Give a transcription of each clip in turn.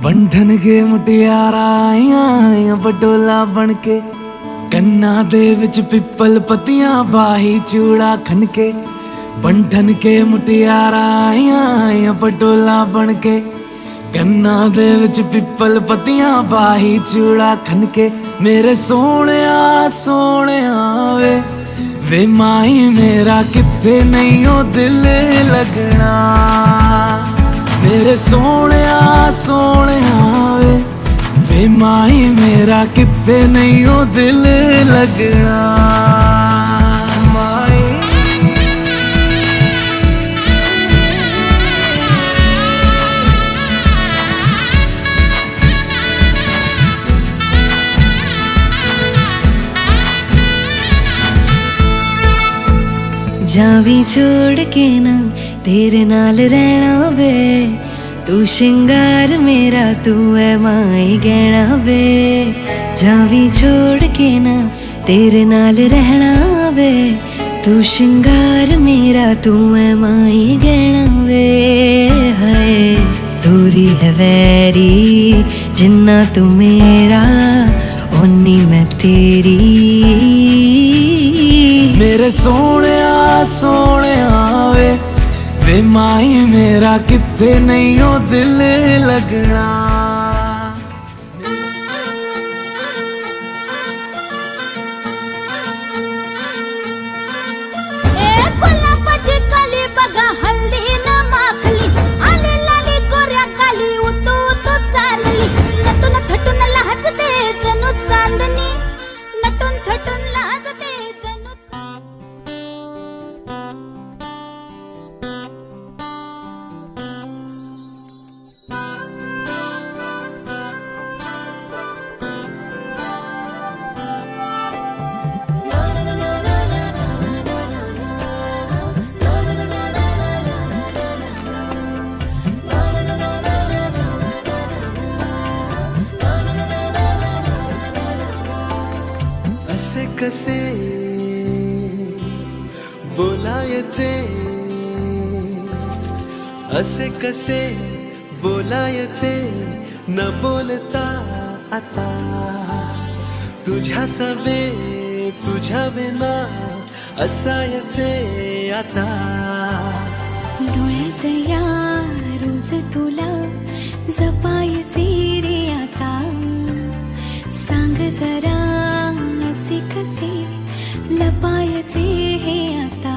बंधन के मुटियारा आईया बडोला बन के कन्ना दे which people पतियां बाही चूड़ा खनके। बंधन के मुटियारा आईया बडोला बन के कन्ना दे विच पिपल पतियां बाही चूड़ा खनके। मेरे सोहणिया सोहणिया वे माही मेरा किथे नहीं ओ दिल लगना। मेरे सोहणिया सोहणिया वे माही मेरा किथे नहीं ओ दिल लगना। माही जावी छोड़ के ना तेरे नाल रहना वे, तू श्रृंगार मेरा तू है माई गहना वे। जावी छोड़ के ना तेरे नाल रहना वे, तू श्रृंगार मेरा तू है माई गहना वे। हाय दूरी है वैरी जिन्ना तू मेरा ओनी मैं तेरी। मेरे सोहणिया सोहणिया वे माही मेरा किथे नहीं ओ दिल लगना। असे कसे बोलायचे, असे कसे बोलायचे न बोलता आता। तुझ्या सवे तुझ्या विना असायचे आता। डोळ्यात या रोज तुला जपायचे रे आता। सांग जरा असे कसे लपायचे हे आता।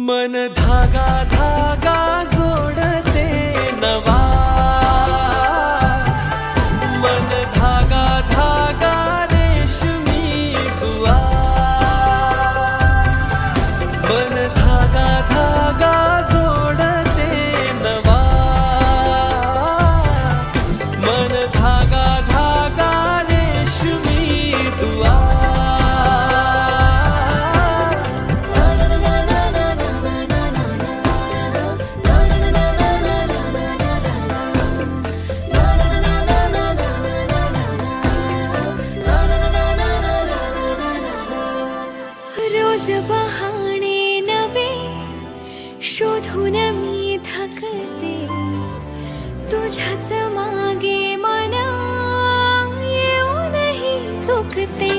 मन धागा धागा जोडते नवा, मन धागा धागा रेशमी दुआ। मन धागा धागा जोडते नवा, मन धागा धागा रेशमी दुआ। रोज बहाणे नवे शोधून मी थकते, तुझ्याच मागे मन येऊनही चुकते।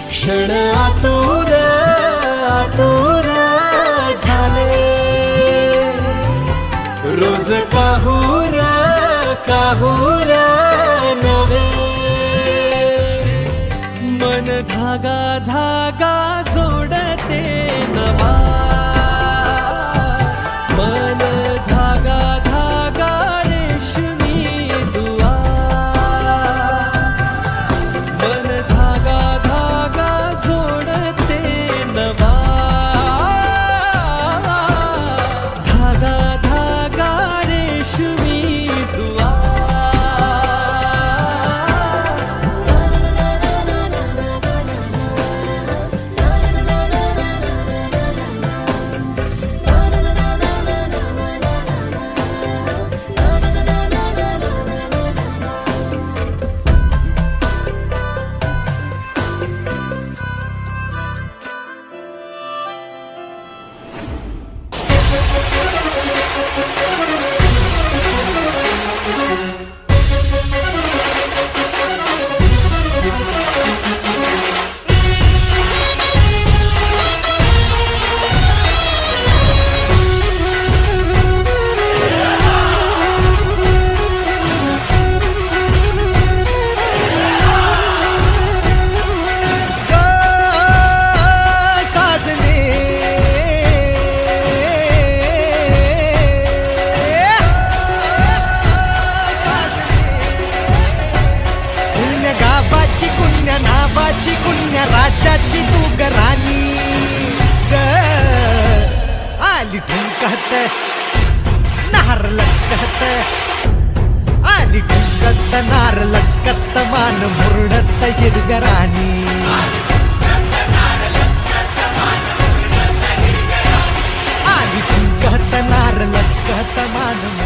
क्षण आतुर आतुर झाले, रोज काहूर काहूर नवे। मन धागा धागा जोडते नवा, मन धागा धागा रेशमी दुआ। मन धागा धागा जोडते नवा, धागा धागा रेशमी दुआ। नार लचकत आली ठुमकत नार लचकत मान मुरडत हिरव्या राणी आली ठुमकत नार लचकत मान